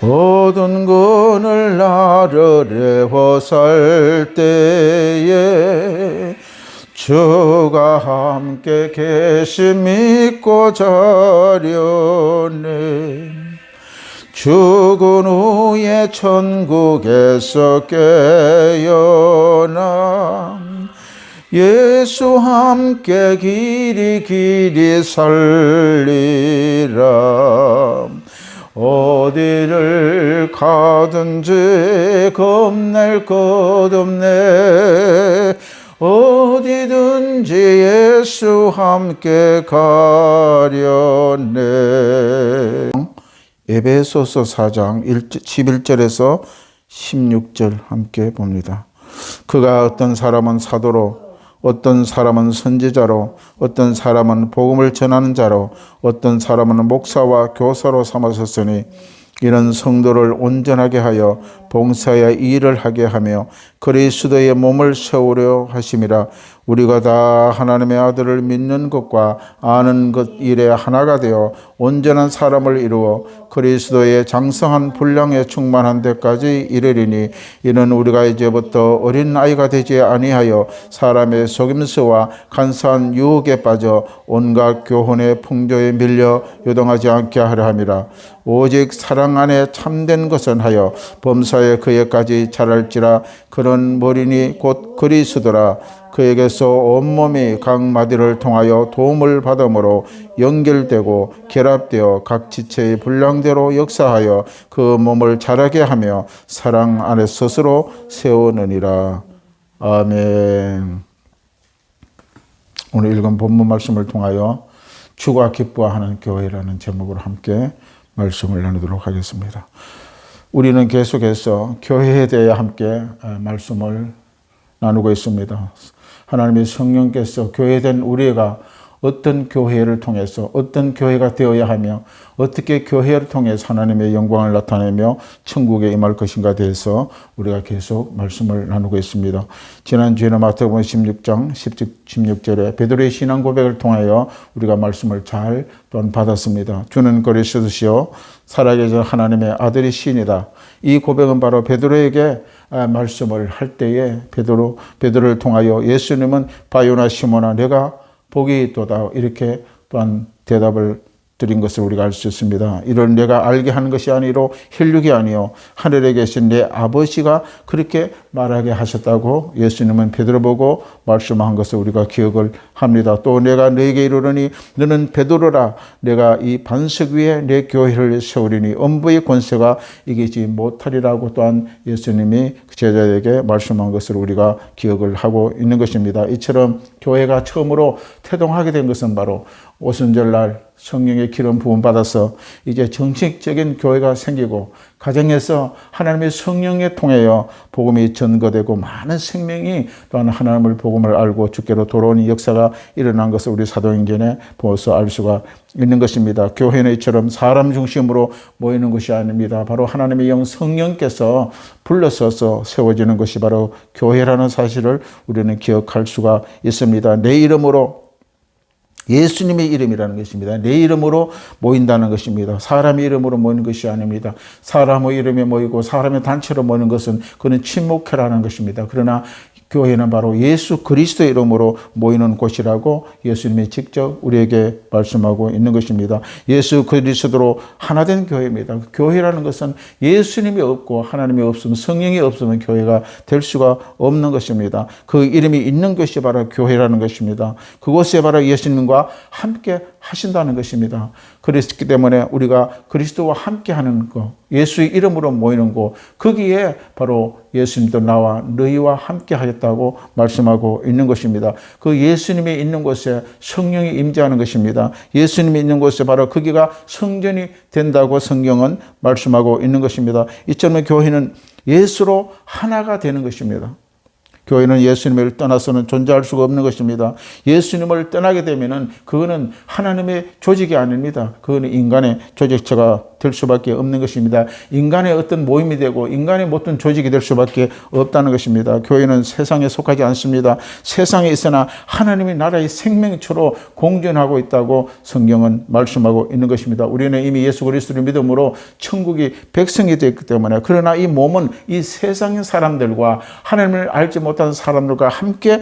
어두운 그늘 나르레워 살 때에 주가 함께 계심 믿고 자려네. 죽은 후에 천국에서 깨어나 예수 함께 길이 살리라. 어디를 가든지 겁낼 것 없네. 어디든지 예수 함께 가려네. 에베소서 4장 11절에서 16절 함께 봅니다. 그가 어떤 사람은 사도로, 어떤 사람은 선지자로, 어떤 사람은 복음을 전하는 자로, 어떤 사람은 목사와 교사로 삼으셨으니 이런 성도를 온전하게 하여 봉사의 일을 하게 하며 그리스도의 몸을 세우려 하심이라. 우리가 다 하나님의 아들을 믿는 것과 아는 것 일에 하나가 되어 온전한 사람을 이루어 그리스도의 장성한 분량에 충만한 데까지 이르리니, 이는 우리가 이제부터 어린 아이가 되지 아니하여 사람의 속임수와 간사한 유혹에 빠져 온갖 교훈의 풍조에 밀려 요동하지 않게 하려 함이라. 오직 사랑 안에 참된 것은 하여 범사에 그에까지 자랄지라. 그런 머리니 곧 그리스도라. 그에게서 온몸이 각 마디를 통하여 도움을 받음으로 연결되고 결합되어 각 지체의 분량대로 역사하여 그 몸을 자라게 하며 사랑 안에 스스로 세우느니라. 아멘. 오늘 읽은 본문 말씀을 통하여 주가 기뻐하는 교회라는 제목으로 함께 말씀을 나누도록 하겠습니다. 우리는 계속해서 교회에 대해 함께 말씀을 나누고 있습니다. 하나님의 성령께서 교회된 우리가 어떤 교회를 통해서 어떤 교회가 되어야 하며 어떻게 교회를 통해서 하나님의 영광을 나타내며 천국에 임할 것인가 대해서 우리가 계속 말씀을 나누고 있습니다. 지난주에는 마태복음 16장 16절에 베드로의 신앙 고백을 통하여 우리가 말씀을 잘 또한 받았습니다. 주는 그리스도시요 살아계신 하나님의 아들이시니라. 이 고백은 바로 베드로에게 말씀을 할 때에 베드로를 통하여 예수님은 바요나 시몬아 내가 복이 있도다 이렇게 또한 대답을 드린 것을 우리가 알 수 있습니다. 이를 내가 알게 하는 것이 아니로 혈육이 아니요 하늘에 계신 내 아버지가 그렇게 말하게 하셨다고 예수님은 베드로 보고 말씀한 것을 우리가 기억을 합니다. 또 내가 너에게 이르노니 너는 베드로라. 내가 이 반석 위에 내 교회를 세우리니 엄부의 권세가 이기지 못하리라고 또한 예수님이 제자에게 말씀한 것을 우리가 기억을 하고 있는 것입니다. 이처럼 교회가 처음으로 태동하게 된 것은 바로 오순절날 성령의 기름 부음 받아서 이제 정식적인 교회가 생기고 가정에서 하나님의 성령에 통하여 복음이 전거되고 많은 생명이 또한 하나님의 복음을 알고 주께로 돌아오는 역사가 일어난 것을 우리 사도행전에 보아서 알 수가 있는 것입니다. 교회는 이처럼 사람 중심으로 모이는 것이 아닙니다. 바로 하나님의 영 성령께서 불러서서 세워지는 것이 바로 교회라는 사실을 우리는 기억할 수가 있습니다. 내 이름으로 예수님의 이름이라는 것입니다. 내 이름으로 모인다는 것입니다. 사람의 이름으로 모이는 것이 아닙니다. 사람의 이름에 모이고 사람의 단체로 모이는 것은 그는 침묵회라는 것입니다. 그러나 교회는 바로 예수 그리스도의 이름으로 모이는 곳이라고 예수님이 직접 우리에게 말씀하고 있는 것입니다. 예수 그리스도로 하나된 교회입니다. 교회라는 것은 예수님이 없고 하나님이 없으면 성령이 없으면 교회가 될 수가 없는 것입니다. 그 이름이 있는 것이 바로 교회라는 것입니다. 그곳에 바로 예수님과 함께 하신다는 것입니다. 그렇기 때문에 우리가 그리스도와 함께 하는 것, 예수의 이름으로 모이는 곳, 거기에 바로 예수님도 나와 너희와 함께 하겠다고 말씀하고 있는 것입니다. 그 예수님이 있는 곳에 성령이 임재하는 것입니다. 예수님이 있는 곳에 바로 거기가 성전이 된다고 성경은 말씀하고 있는 것입니다. 이처럼 교회는 예수로 하나가 되는 것입니다. 교회는 예수님을 떠나서는 존재할 수가 없는 것입니다. 예수님을 떠나게 되면은 그거는 하나님의 조직이 아닙니다. 그거는 인간의 조직체가 될 수밖에 없는 것입니다. 인간의 어떤 모임이 되고 인간의 어떤 조직이 될 수밖에 없다는 것입니다. 교회는 세상에 속하지 않습니다. 세상에 있으나 하나님의 나라의 생명처로 공존하고 있다고 성경은 말씀하고 있는 것입니다. 우리는 이미 예수 그리스도를 믿음으로 천국이 백성이 되었기 때문에, 그러나 이 몸은 이 세상의 사람들과 하나님을 알지 못하는 사람들과 함께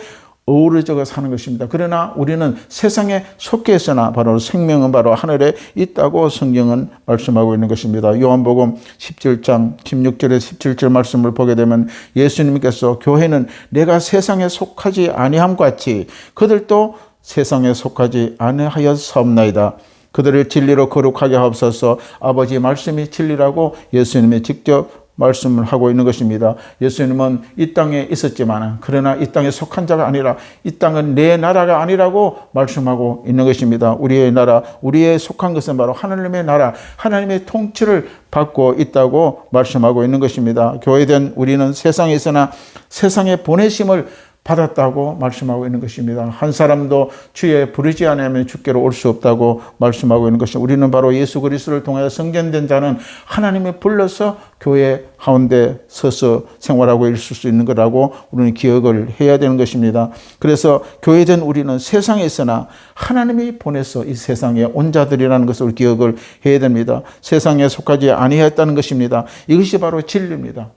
어우러져 사는 것입니다. 그러나 우리는 세상에 속해 있으나 바로 생명은 바로 하늘에 있다고 성경은 말씀하고 있는 것입니다. 요한복음 17장 16절에 17절 말씀을 보게 되면 예수님께서 교회는 내가 세상에 속하지 아니함 같이 그들도 세상에 속하지 아니하였사옵나이다. 그들을 진리로 거룩하게 하옵소서. 아버지의 말씀이 진리라고 예수님이 직접 말씀을 하고 있는 것입니다. 예수님은 이 땅에 있었지만 그러나 이 땅에 속한 자가 아니라 이 땅은 내 나라가 아니라고 말씀하고 있는 것입니다. 우리의 나라, 우리의 속한 것은 바로 하나님의 나라, 하나님의 통치를 받고 있다고 말씀하고 있는 것입니다. 교회된 우리는 세상에 있으나 세상에 보내심을 받았다고 말씀하고 있는 것입니다. 한 사람도 주에 부르지 않으면 주께로 올 수 없다고 말씀하고 있는 것입니다. 우리는 바로 예수 그리스도를 통하여 성전된 자는 하나님이 불러서 교회 가운데 서서 생활하고 있을 수 있는 거라고 우리는 기억을 해야 되는 것입니다. 그래서 교회된 우리는 세상에 있으나 하나님이 보내서 이 세상에 온 자들이라는 것을 기억을 해야 됩니다. 세상에 속하지 아니하였다는 것입니다. 이것이 바로 진리입니다.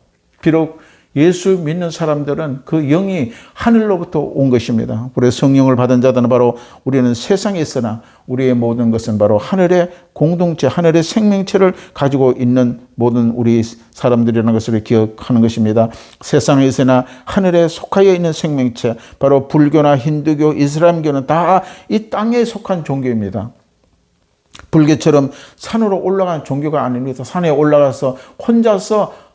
비록 예수 믿는 사람들은 그 영이 하늘로부터 온 것입니다. 그래서 성령을 받은 자들은 바로 우리는 세상에 있으나 우리의 모든 것은 바로 하늘의 공동체, 하늘의 생명체를 가지고 있는 모든 우리 사람들이라는 것을 기억하는 것입니다. 세상에 있으나 하늘에 속하여 있는 생명체, 바로 불교나 힌두교, 이슬람교는 다 이 땅에 속한 종교입니다. 불교처럼 산으로 올라간 종교가 아닙니다. 산에 올라가서 혼자서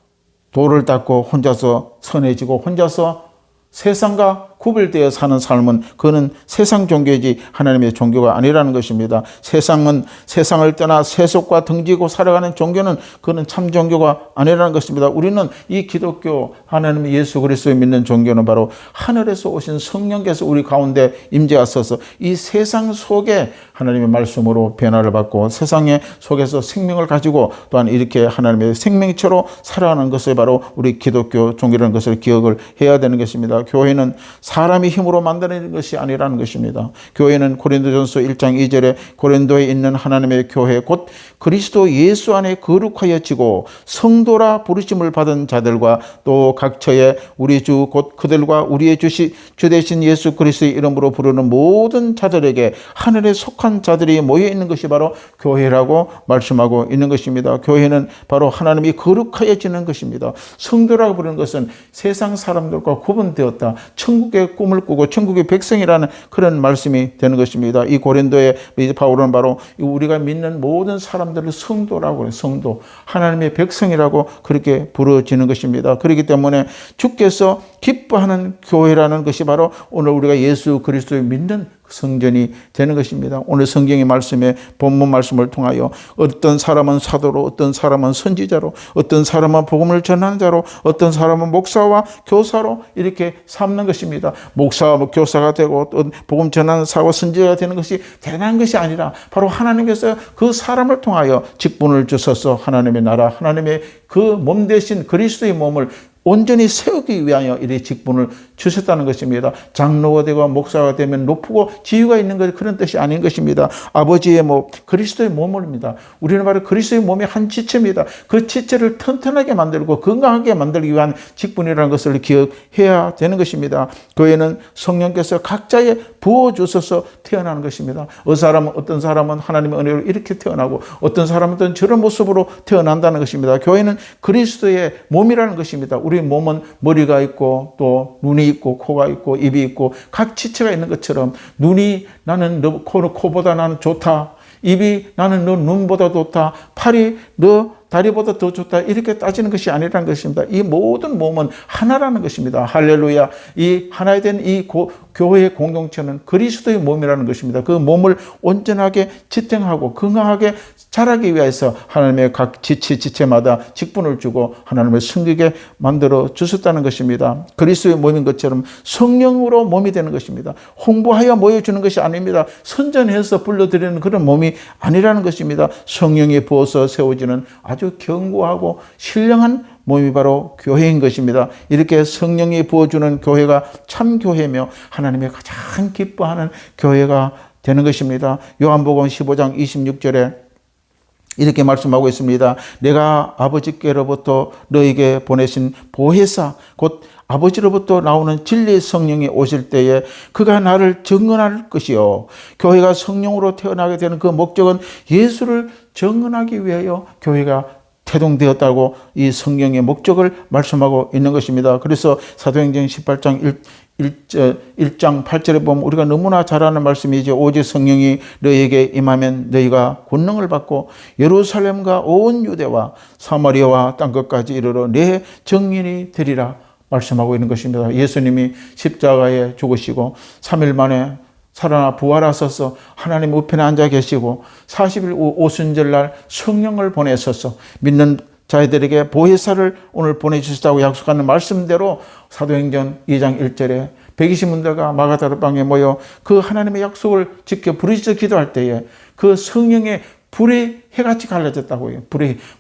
돌을 닦고 혼자서 선해지고 혼자서 세상과 구별되어 사는 삶은 그는 세상 종교이지 하나님의 종교가 아니라는 것입니다. 세상은 세상을 떠나 세속과 등지고 살아가는 종교는 그는 참 종교가 아니라는 것입니다. 우리는 이 기독교 하나님 예수 그리스도를 믿는 종교는 바로 하늘에서 오신 성령께서 우리 가운데 임재하셔서 이 세상 속에 하나님의 말씀으로 변화를 받고 세상의 속에서 생명을 가지고 또한 이렇게 하나님의 생명체로 살아가는 것을 바로 우리 기독교 종교라는 것을 기억을 해야 되는 것입니다. 교회는 사람이 힘으로 만드는 것이 아니라는 것입니다. 교회는 고린도전서 1장 2절에 고린도에 있는 하나님의 교회 곧 그리스도 예수 안에 거룩하여지고 성도라 부르심을 받은 자들과 또 각처에 우리 주 곧 그들과 우리의 주 되신 예수 그리스도의 이름으로 부르는 모든 자들에게 하늘에 속한 자들이 모여 있는 것이 바로 교회라고 말씀하고 있는 것입니다. 교회는 바로 하나님이 거룩하여지는 것입니다. 성도라고 부르는 것은 세상 사람들과 구분되었다. 천국의 꿈을 꾸고 천국의 백성이라는 그런 말씀이 되는 것입니다. 이 고린도의 바울은 바로 우리가 믿는 모든 사람들을 성도라고 해요. 성도, 하나님의 백성이라고 그렇게 부르지는 것입니다. 그렇기 때문에 주께서 기뻐하는 교회라는 것이 바로 오늘 우리가 예수 그리스도를 믿는 성전이 되는 것입니다. 오늘 성경의 말씀에 본문 말씀을 통하여 어떤 사람은 사도로, 어떤 사람은 선지자로, 어떤 사람은 복음을 전하는 자로, 어떤 사람은 목사와 교사로 이렇게 삼는 것입니다. 목사와 교사가 되고 복음 전하는 사와 선지자가 되는 것이 대단한 것이 아니라 바로 하나님께서 그 사람을 통하여 직분을 주셔서 하나님의 나라, 하나님의 그 몸 대신 그리스도의 몸을 온전히 세우기 위하여 이렇게 직분을 주셨다는 것입니다. 장로가 되고 목사가 되면 높고 지위가 있는 것 그런 뜻이 아닌 것입니다. 아버지의 몸, 그리스도의 몸입니다. 우리는 바로 그리스도의 몸의 한 지체입니다. 그 지체를 튼튼하게 만들고 건강하게 만들기 위한 직분이라는 것을 기억해야 되는 것입니다. 교회는 성령께서 각자에 부어주셔서 태어나는 것입니다. 어떤 사람은 하나님의 은혜로 이렇게 태어나고 어떤 사람은 저런 모습으로 태어난다는 것입니다. 교회는 그리스도의 몸이라는 것입니다. 우리 몸은 머리가 있고 또 눈이 있고 코가 있고 입이 있고 각 지체가 있는 것처럼 눈이 나는 너 코보다 나는 좋다. 입이 나는 너 눈보다 좋다. 팔이 너 다리보다 더 좋다 이렇게 따지는 것이 아니라는 것입니다. 이 모든 몸은 하나라는 것입니다. 할렐루야. 이 하나에 된 이 교회의 공동체는 그리스도의 몸이라는 것입니다. 그 몸을 온전하게 지탱하고 건강하게 자라기 위해서 하나님의 각 지체마다 직분을 주고 하나님을 섬기게 만들어 주셨다는 것입니다. 그리스도의 몸인 것처럼 성령으로 몸이 되는 것입니다. 홍보하여 모여주는 것이 아닙니다. 선전해서 불러들이는 그런 몸이 아니라는 것입니다. 성령이 부어서 세워지는 아주 견고하고 신령한 몸이 바로 교회인 것입니다. 이렇게 성령이 부어주는 교회가 참 교회며 하나님이 가장 기뻐하는 교회가 되는 것입니다. 요한복음 15장 26절에 이렇게 말씀하고 있습니다. 내가 아버지께로부터 너에게 보내신 보혜사 곧 아버지로부터 나오는 진리의 성령이 오실 때에 그가 나를 증언할 것이요. 교회가 성령으로 태어나게 되는 그 목적은 예수를 증언하기 위하여 교회가 태동되었다고 이 성령의 목적을 말씀하고 있는 것입니다. 그래서 사도행전 18장 1장 8절에 보면 우리가 너무나 잘 아는 말씀이죠. 오직 성령이 너희에게 임하면 너희가 권능을 받고 예루살렘과 온 유대와 사마리아와 땅끝까지 이르러 내 증인이 되리라 말씀하고 있는 것입니다. 예수님이 십자가에 죽으시고 3일 만에 살아나 부활하셔서 하나님 우편에 앉아 계시고 40일 오순절날 성령을 보내셔서 믿는 자들에게 보혜사를 오늘 보내주시다고 약속하는 말씀대로 사도행전 2장 1절에 120문대가 마가다라 방에 모여 그 하나님의 약속을 지켜 부르짖어 기도할 때에 그 성령의 불이 해같이 갈라졌다고 해요.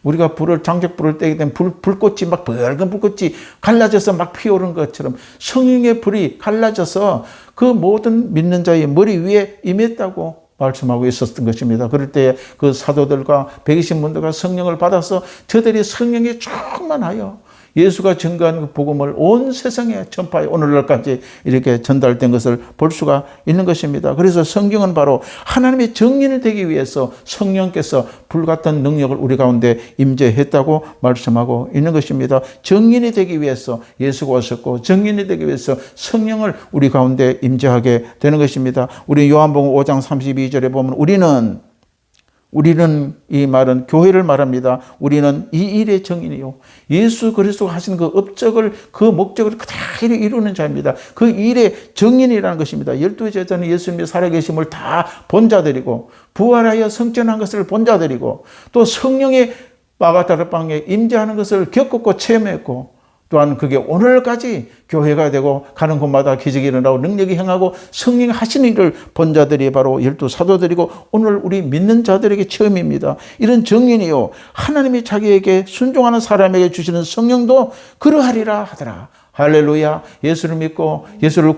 우리가 장작불을 떼게 되면 불꽃이 막 밝은 불꽃이 갈라져서 막 피어오른 것처럼 성령의 불이 갈라져서 그 모든 믿는 자의 머리 위에 임했다고 말씀하고 있었던 것입니다. 그럴 때 그 사도들과 120문도가 성령을 받아서 저들이 성령에 충만하여 예수가 증거한 그 복음을 온 세상에 전파해 오늘날까지 이렇게 전달된 것을 볼 수가 있는 것입니다. 그래서 성경은 바로 하나님의 증인이 되기 위해서 성령께서 불같은 능력을 우리 가운데 임재했다고 말씀하고 있는 것입니다. 증인이 되기 위해서 예수가 오셨고 증인이 되기 위해서 성령을 우리 가운데 임재하게 되는 것입니다. 우리 요한복음 5장 32절에 보면 우리는 이 말은 교회를 말합니다. 우리는 이 일의 증인이요. 예수 그리스도가 하신 그 업적을 그 목적을 그대로 이루는 자입니다. 그 일의 증인이라는 것입니다. 12제자는 예수님이 살아계심을 다 본 자들이고 부활하여 성전한 것을 본 자들이고 또 성령의 마가다라 방에 임재하는 것을 겪었고 체험했고 또한 그게 오늘까지 교회가 되고 가는 곳마다 기적이 일어나고 능력이 행하고 성령이 하시는 일을 본 자들이 바로 12사도들이고 오늘 우리 믿는 자들에게 처음입니다. 이런 증인이요. 하나님이 자기에게 순종하는 사람에게 주시는 성령도 그러하리라 하더라. 할렐루야. 예수를 믿고 예수를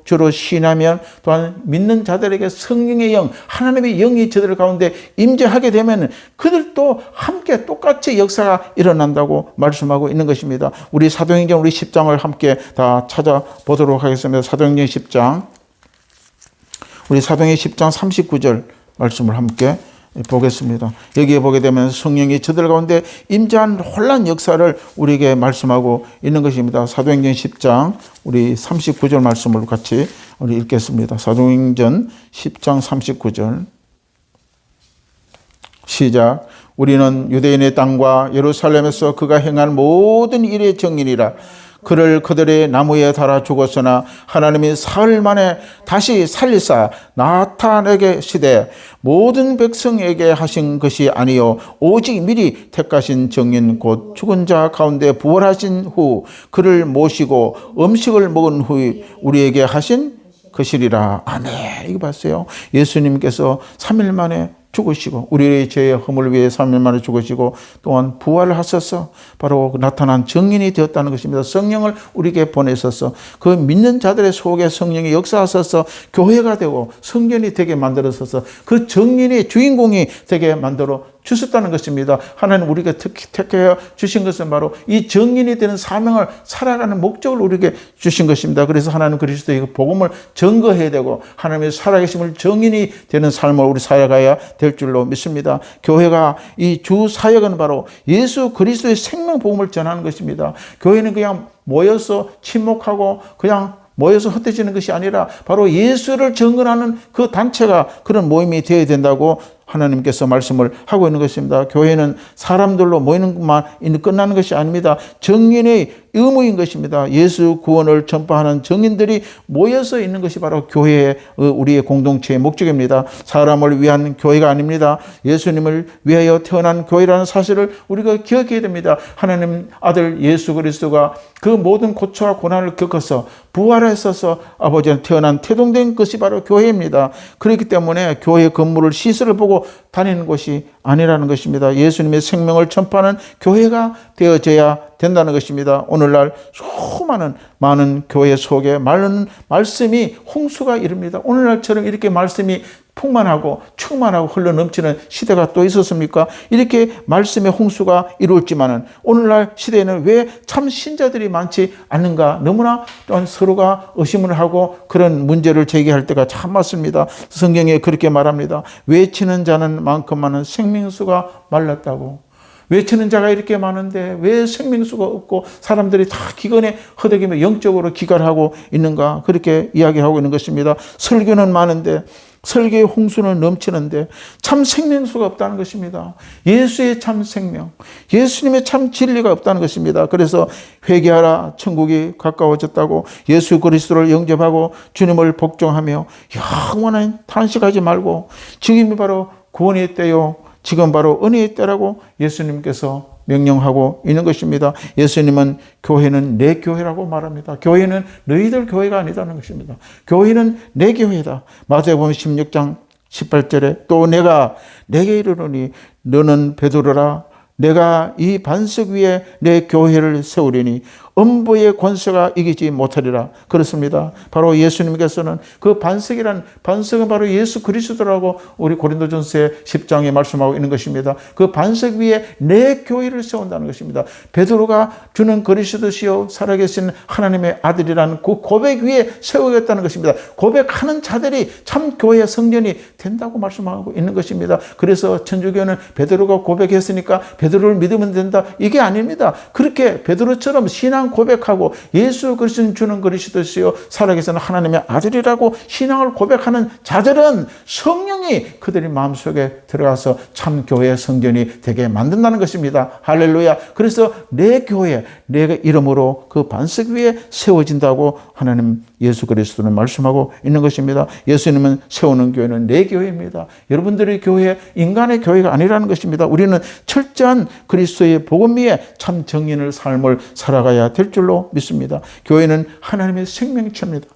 주로 신하면 또한 믿는 자들에게 성령의 영, 하나님의 영이 저들 가운데 임재하게 되면 그들도 함께 똑같이 역사가 일어난다고 말씀하고 있는 것입니다. 우리 사도행전 우리 10장을 함께 다 찾아보도록 하겠습니다. 사도행전 10장 우리 사도행전 10장 39절 말씀을 함께 보겠습니다. 여기에 보게 되면 성령이 저들 가운데 임재한 혼란 역사를 우리에게 말씀하고 있는 것입니다. 사도행전 10장 우리 39절 말씀을 같이 우리 읽겠습니다. 사도행전 10장 39절 시작. 우리는 유대인의 땅과 예루살렘에서 그가 행한 모든 일의 증인이라. 그를 그들의 나무에 달아 죽었으나 하나님이 사흘 만에 다시 살리사 나타내게 시되 모든 백성에게 하신 것이 아니요 오직 미리 택하신 증인 곧 죽은 자 가운데 부활하신 후 그를 모시고 음식을 먹은 후 우리에게 하신 것이리라. 아멘. 이거 봤어요. 예수님께서 3일 만에 죽으시고 우리의 죄의 허물 위해 3일 만에 죽으시고 또한 부활을 하셔서 바로 나타난 증인이 되었다는 것입니다. 성령을 우리에게 보내셔서 그 믿는 자들의 속에 성령이 역사하셔서 교회가 되고 성전이 되게 만들어서 그 증인의 주인공이 되게 만들어 주셨다는 것입니다. 하나님 우리에게 택해 주신 것은 바로 이 증인이 되는 사명을 살아가는 목적을 우리에게 주신 것입니다. 그래서 하나님 그리스도의 복음을 증거해야 되고 하나님의 살아계심을 증인이 되는 삶을 우리 살아가야 될 줄로 믿습니다. 교회가 이 주 사역은 바로 예수 그리스도의 생명 복음을 전하는 것입니다. 교회는 그냥 모여서 침묵하고 그냥 모여서 흩어지는 것이 아니라 바로 예수를 증언하는 그 단체가 그런 모임이 되어야 된다고 하나님께서 말씀을 하고 있는 것입니다. 교회는 사람들로 모이는 것만 끝나는 것이 아닙니다. 정인의 의무인 것입니다. 예수 구원을 전파하는 정인들이 모여서 있는 것이 바로 교회의 우리의 공동체의 목적입니다. 사람을 위한 교회가 아닙니다. 예수님을 위하여 태어난 교회라는 사실을 우리가 기억해야 됩니다. 하나님 아들 예수 그리스도가 그 모든 고초와 고난을 겪어서 부활하셔서 아버지는 태어난 태동된 것이 바로 교회입니다. 그렇기 때문에 교회 건물을 시설을 보고 다니는 것이 아니라는 것입니다. 예수님의 생명을 전파하는 교회가 되어져야 된다는 것입니다. 오늘날 수많은 많은 교회 속에 많은 말씀이 홍수가 이릅니다. 오늘날처럼 이렇게 말씀이 풍만하고 충만하고 흘러넘치는 시대가 또 있었습니까? 이렇게 말씀의 홍수가 이루어지만은 오늘날 시대에는 왜 참 신자들이 많지 않는가? 너무나 또한 서로가 의심을 하고 그런 문제를 제기할 때가 참 많습니다. 성경에 그렇게 말합니다. 외치는 자는 많건만은 생명수가 말랐다고. 외치는 자가 이렇게 많은데 왜 생명수가 없고 사람들이 다 기근에 허덕이며 영적으로 기갈하고 있는가? 그렇게 이야기하고 있는 것입니다. 설교는 많은데 설교의 홍수는 넘치는데 참 생명수가 없다는 것입니다. 예수의 참 생명, 예수님의 참 진리가 없다는 것입니다. 그래서 회개하라, 천국이 가까워졌다고 예수 그리스도를 영접하고 주님을 복종하며 영원한 탄식하지 말고 지금이 바로 구원의 때요, 지금 바로 은혜의 때라고 예수님께서 명령하고 있는 것입니다. 예수님은 교회는 내 교회라고 말합니다. 교회는 너희들 교회가 아니다는 것입니다. 교회는 내 교회다. 마태복음 16장 18절에 또 내가 내게 이르노니 너는 베드로라 내가 이 반석 위에 내 교회를 세우리니 음부의 권세가 이기지 못하리라. 그렇습니다. 바로 예수님께서는 그 반석은 바로 예수 그리스도라고 우리 고린도전서 10장에 말씀하고 있는 것입니다. 그 반석 위에 내 교회를 세운다는 것입니다. 베드로가 주는 그리스도시요 살아계신 하나님의 아들이라는 그 고백 위에 세우겠다는 것입니다. 고백하는 자들이 참 교회의 성전이 된다고 말씀하고 있는 것입니다. 그래서 천주교는 베드로가 고백했으니까 베드로를 믿으면 된다. 이게 아닙니다. 그렇게 베드로처럼 신앙 고백하고 예수 그리스도는 주는 그리스도시요 살아계신 하나님의 아들이라고 신앙을 고백하는 자들은 성령이 그들의 마음속에 들어가서 참 교회의 성전이 되게 만든다는 것입니다. 할렐루야. 그래서 내 교회, 내 이름으로 그 반석 위에 세워진다고 하나님 예수 그리스도는 말씀하고 있는 것입니다. 예수님은 세우는 교회는 내 교회입니다. 여러분들의 교회, 인간의 교회가 아니라는 것입니다. 우리는 철저한 그리스도의 복음 위에 참 정인을 삶을 살아가야 될 줄로 믿습니다. 교회는 하나님의 생명체입니다.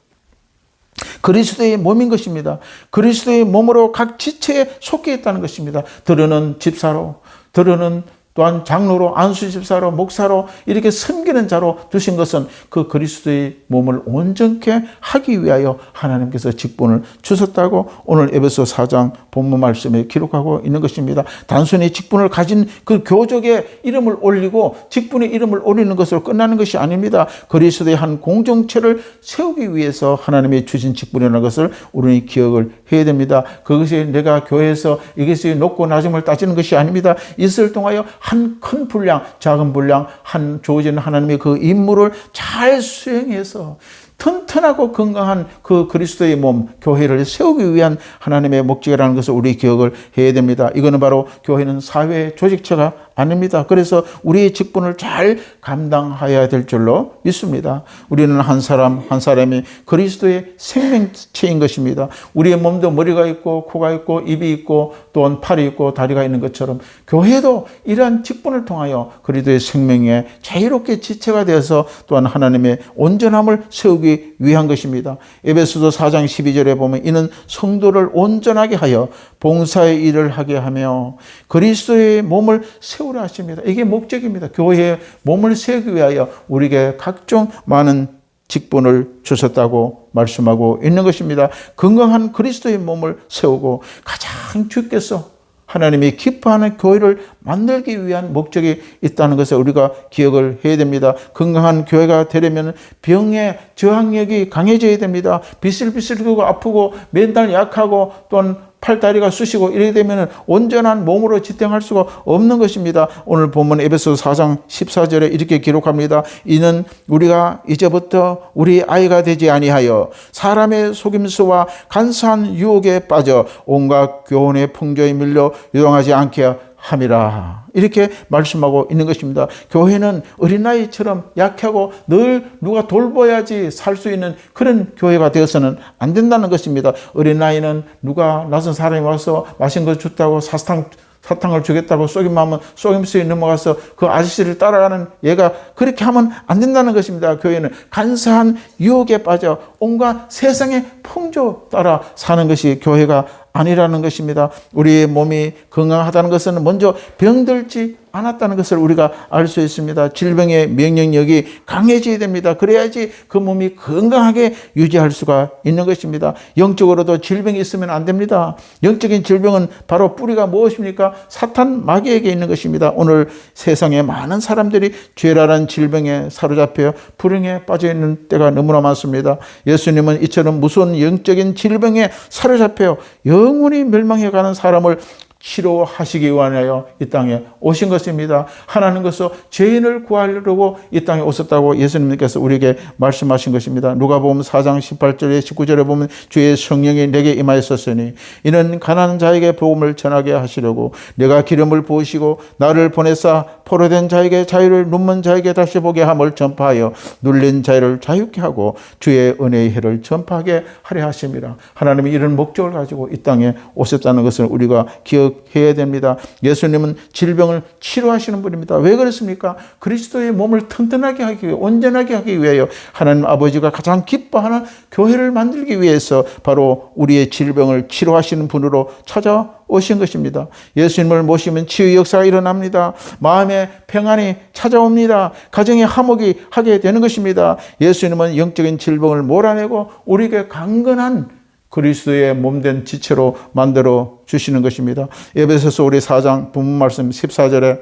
그리스도의 몸인 것입니다. 그리스도의 몸으로 각 지체에 속해 있다는 것입니다. 들으는 집사로, 들으는 또한 장로로, 안수집사로, 목사로 이렇게 섬기는 자로 두신 것은 그 그리스도의 몸을 온전케 하기 위하여 하나님께서 직분을 주셨다고 오늘 에베소 4장 본문 말씀에 기록하고 있는 것입니다. 단순히 직분을 가진 그 교족의 이름을 올리고 직분의 이름을 올리는 것으로 끝나는 것이 아닙니다. 그리스도의 한 공동체를 세우기 위해서 하나님이 주신 직분이라는 것을 우리는 기억을 해야 됩니다. 그것이 내가 교회에서 이것이 높고 낮음을 따지는 것이 아닙니다. 이슬 통하여 한 큰 분량, 작은 분량, 한 주어진 하나님의 그 임무를 잘 수행해서 튼튼하고 건강한 그 그리스도의 몸, 교회를 세우기 위한 하나님의 목적이라는 것을 우리 기억을 해야 됩니다. 이거는 바로 교회는 사회 조직체가 아닙니다. 그래서 우리의 직분을 잘 감당해야 될 줄로 믿습니다. 우리는 한 사람 한 사람이 그리스도의 생명체인 것입니다. 우리의 몸도 머리가 있고 코가 있고 입이 있고 또한 팔이 있고 다리가 있는 것처럼 교회도 이러한 직분을 통하여 그리스도의 생명에 자유롭게 지체가 되어서 또한 하나님의 온전함을 세우기 위한 것입니다. 에베소서 4장 12절에 보면 이는 성도를 온전하게 하여 봉사의 일을 하게 하며 그리스도의 몸을 세우라 하십니다. 이게 목적입니다. 교회의 몸을 세우기 위하여 우리에게 각종 많은 직분을 주셨다고 말씀하고 있는 것입니다. 건강한 그리스도의 몸을 세우고 가장 주께서 하나님이 기뻐하는 교회를 만들기 위한 목적이 있다는 것을 우리가 기억을 해야 됩니다. 건강한 교회가 되려면 병의 저항력이 강해져야 됩니다. 비슬비슬하고 아프고 맨날 약하고 또한 팔다리가 쑤시고 이렇게 되면 온전한 몸으로 지탱할 수가 없는 것입니다. 오늘 본문 에베소 4장 14절에 이렇게 기록합니다. 이는 우리가 이제부터 우리 아이가 되지 아니하여 사람의 속임수와 간사한 유혹에 빠져 온갖 교훈의 풍조에 밀려 유동하지 않게 함이라. 이렇게 말씀하고 있는 것입니다. 교회는 어린아이처럼 약하고 늘 누가 돌봐야지 살 수 있는 그런 교회가 되어서는 안 된다는 것입니다. 어린아이는 누가 낯선 사람이 와서 맛있는 거 줬다고 사탕을 주겠다고 속임하면 속임수에 넘어가서 그 아저씨를 따라가는 얘가 그렇게 하면 안 된다는 것입니다. 교회는 간사한 유혹에 빠져 온갖 세상의 풍조 따라 사는 것이 교회가 아니라는 것입니다. 우리의 몸이 건강하다는 것은 먼저 병들지 않았다는 것을 우리가 알 수 있습니다. 질병의 면역력이 강해져야 됩니다. 그래야지 그 몸이 건강하게 유지할 수가 있는 것입니다. 영적으로도 질병이 있으면 안 됩니다. 영적인 질병은 바로 뿌리가 무엇입니까? 사탄 마귀에게 있는 것입니다. 오늘 세상에 많은 사람들이 죄라는 질병에 사로잡혀 불행에 빠져 있는 때가 너무나 많습니다. 예수님은 이처럼 무서운 영적인 질병에 사로잡혀 영원히 멸망해가는 사람을 치료하시기 위하여 이 땅에 오신 것입니다. 하나님께서 죄인을 구하려고 이 땅에 오셨다고 예수님께서 우리에게 말씀하신 것입니다. 누가복음 4장 18절에 19절에 보면 주의 성령이 내게 임하였으니 이는 가난한 자에게 복음을 전하게 하시려고 내가 기름을 부으시고 나를 보내사 포로된 자에게 자유를, 눈먼 자에게 다시 보게 함을 전파하여 눌린 자를 자유케 하고 주의 은혜의 해를 전파하게 하려 하심이라. 하나님이 이런 목적을 가지고 이 땅에 오셨다는 것을 우리가 기억해야 됩니다. 예수님은 질병을 치료하시는 분입니다. 왜 그렇습니까? 그리스도의 몸을 튼튼하게 하기 위해, 온전하게 하기 위하여 하나님 아버지가 가장 기뻐하는 교회를 만들기 위해서 바로 우리의 질병을 치료하시는 분으로 찾아오신 것입니다. 예수님을 모시면 치유 역사가 일어납니다. 마음의 평안이 찾아옵니다. 가정의 화목이 하게 되는 것입니다. 예수님은 영적인 질병을 몰아내고 우리에게 강건한 그리스도의 몸된 지체로 만들어 주시는 것입니다. 에베소서 우리 4장 본문 말씀 14절에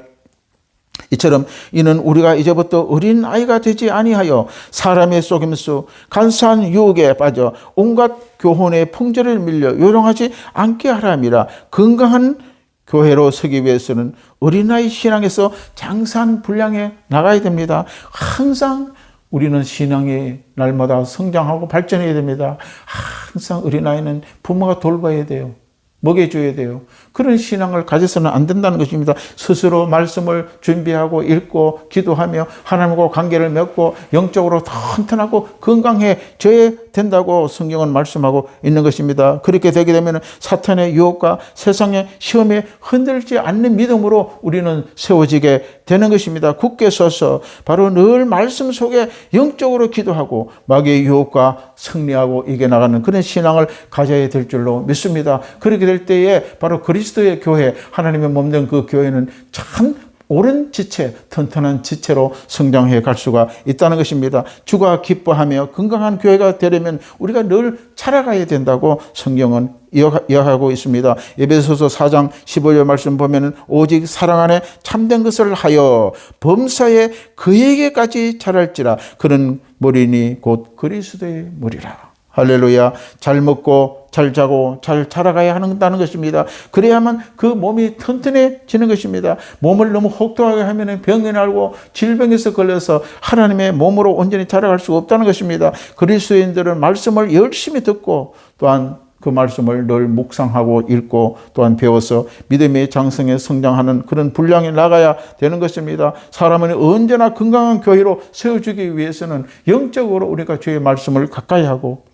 이처럼 이는 우리가 이제부터 어린 아이가 되지 아니하여 사람의 속임수 간사한 유혹에 빠져 온갖 교훈의 풍조를 밀려 요동하지 않게 하람이라. 건강한 교회로 서기 위해서는 어린아이 신앙에서 장산불량에 나가야 됩니다. 항상 우리는 신앙이 날마다 성장하고 발전해야 됩니다. 항상 어린아이는 부모가 돌봐야 돼요. 먹여줘야 돼요. 그런 신앙을 가져서는 안 된다는 것입니다. 스스로 말씀을 준비하고 읽고 기도하며 하나님과 관계를 맺고 영적으로 튼튼하고 건강해져야 된다고 성경은 말씀하고 있는 것입니다. 그렇게 되게 되면 사탄의 유혹과 세상의 시험에 흔들지 않는 믿음으로 우리는 세워지게 되는 것입니다. 굳게 서서 바로 늘 말씀 속에 영적으로 기도하고 마귀의 유혹과 승리하고 이겨나가는 그런 신앙을 가져야 될 줄로 믿습니다. 그렇게 될 때에 바로 그리스도의 교회, 하나님의 몸된 그 교회는 참 옳은 지체, 튼튼한 지체로 성장해 갈 수가 있다는 것입니다. 주가 기뻐하며 건강한 교회가 되려면 우리가 늘 자라가야 된다고 성경은 이야기하고 있습니다. 에베소서 4장 15절 말씀 보면 오직 사랑 안에 참된 것을 하여 범사에 그에게까지 자랄지라. 그는 머리니 곧 그리스도의 머리라. 할렐루야. 잘 먹고 잘 자고 잘 자라가야 한다는 것입니다. 그래야만 그 몸이 튼튼해지는 것입니다. 몸을 너무 혹독하게 하면 병이 나고 질병에서 걸려서 하나님의 몸으로 온전히 자라갈 수 없다는 것입니다. 그리스도인들은 말씀을 열심히 듣고 또한 그 말씀을 늘 묵상하고 읽고 또한 배워서 믿음의 장성에 성장하는 그런 분량에 나가야 되는 것입니다. 사람은 언제나 건강한 교회로 세워주기 위해서는 영적으로 우리가 주의 말씀을 가까이 하고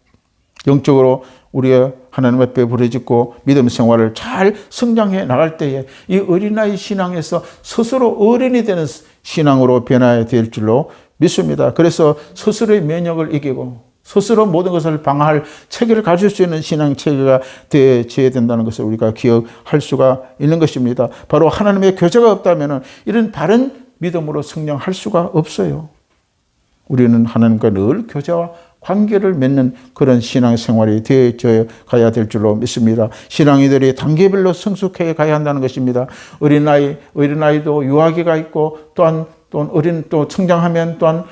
영적으로 우리의 하나님 앞에 부르짖고 믿음 생활을 잘 성장해 나갈 때에 이 어린아이 신앙에서 스스로 어른이 되는 신앙으로 변화해야 될 줄로 믿습니다. 그래서 스스로의 면역을 이기고 스스로 모든 것을 방어할 체계를 가질 수 있는 신앙 체계가 되어야 된다는 것을 우리가 기억할 수가 있는 것입니다. 바로 하나님의 교제가 없다면 이런 바른 믿음으로 성장할 수가 없어요. 우리는 하나님과 늘 교제와 관계를 맺는 그런 신앙생활이 되어져 가야 될 줄로 믿습니다. 신앙이들이 단계별로 성숙해 가야 한다는 것입니다. 어린아이도 유아기가 있고 또한 또 성장하면 또한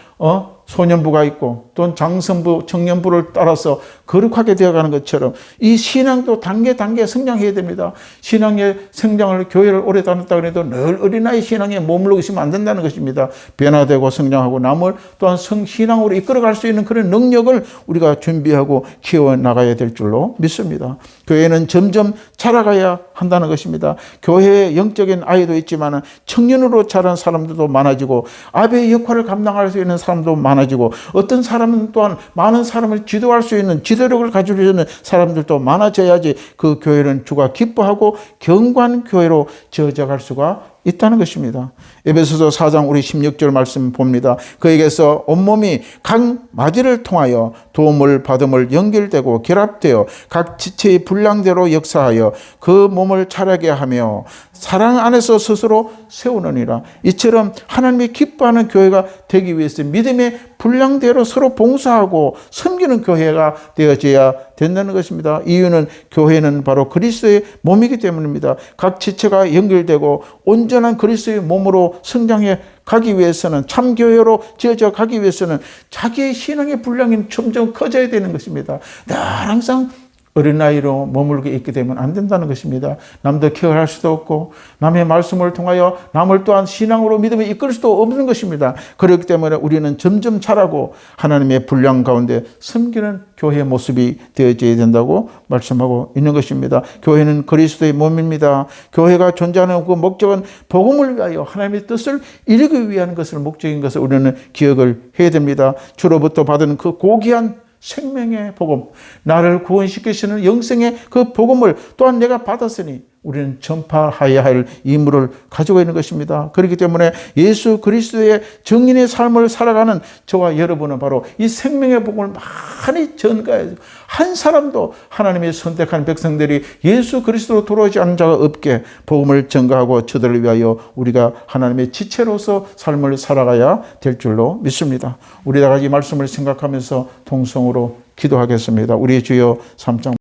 소년부가 있고 또는 장성부, 청년부를 따라서 거룩하게 되어가는 것처럼 이 신앙도 단계 성장해야 됩니다. 신앙의 성장을 교회를 오래 다녔다 그래도 늘 어린아이 신앙에 머물러 있으면 안 된다는 것입니다. 변화되고 성장하고 남을 또한 신앙으로 이끌어갈 수 있는 그런 능력을 우리가 준비하고 키워나가야 될 줄로 믿습니다. 교회는 점점 자라가야 한다는 것입니다. 교회에 영적인 아이도 있지만 청년으로 자란 사람들도 많아지고 아베의 역할을 감당할 수 있는 사람도 많아지고 어떤 사람은 또한 많은 사람을 지도할 수 있는 지도력을 가지고 있는 사람들도 많아져야지 그 교회는 주가 기뻐하고 경고하는 교회로 지어져갈 수가 있다는 것입니다. 에베소서 4장 우리 16절 말씀 봅니다. 그에게서 온몸이 각 마디를 통하여 도움을 받음을 연결되고 결합되어 각 지체의 분량대로 역사하여 그 몸을 자라게 하며 사랑 안에서 스스로 세우느니라. 이처럼 하나님이 기뻐하는 교회가 되기 위해서 믿음의 분량대로 서로 봉사하고 섬기는 교회가 되어져야 된다는 것입니다. 이유는 교회는 바로 그리스도의 몸이기 때문입니다. 각 지체가 연결되고 온전한 그리스도의 몸으로 성장해 가기 위해서는 참 교회로 지어져 가기 위해서는 자기의 신앙의 분량이 점점 커져야 되는 것입니다. 늘 항상 어린아이로 머물게 있게 되면 안 된다는 것입니다. 남도 케어할 수도 없고 남의 말씀을 통하여 남을 또한 신앙으로 믿음에 이끌 수도 없는 것입니다. 그렇기 때문에 우리는 점점 자라고 하나님의 분량 가운데 섬기는 교회의 모습이 되어져야 된다고 말씀하고 있는 것입니다. 교회는 그리스도의 몸입니다. 교회가 존재하는 그 목적은 복음을 위하여 하나님의 뜻을 이루기 위한 것을 목적인 것을 우리는 기억을 해야 됩니다. 주로부터 받은 그 고귀한 생명의 복음, 나를 구원시키시는 영생의 그 복음을 또한 내가 받았으니 우리는 전파해야 할 임무를 가지고 있는 것입니다. 그렇기 때문에 예수 그리스도의 정인의 삶을 살아가는 저와 여러분은 바로 이 생명의 복음을 많이 전가해야죠. 한 사람도 하나님의 선택한 백성들이 예수 그리스도로 돌아오지 않은 자가 없게 복음을 전가하고 저들을 위하여 우리가 하나님의 지체로서 삶을 살아가야 될 줄로 믿습니다. 우리 다 같이 이 말씀을 생각하면서 통성으로 기도하겠습니다. 우리 주여 3장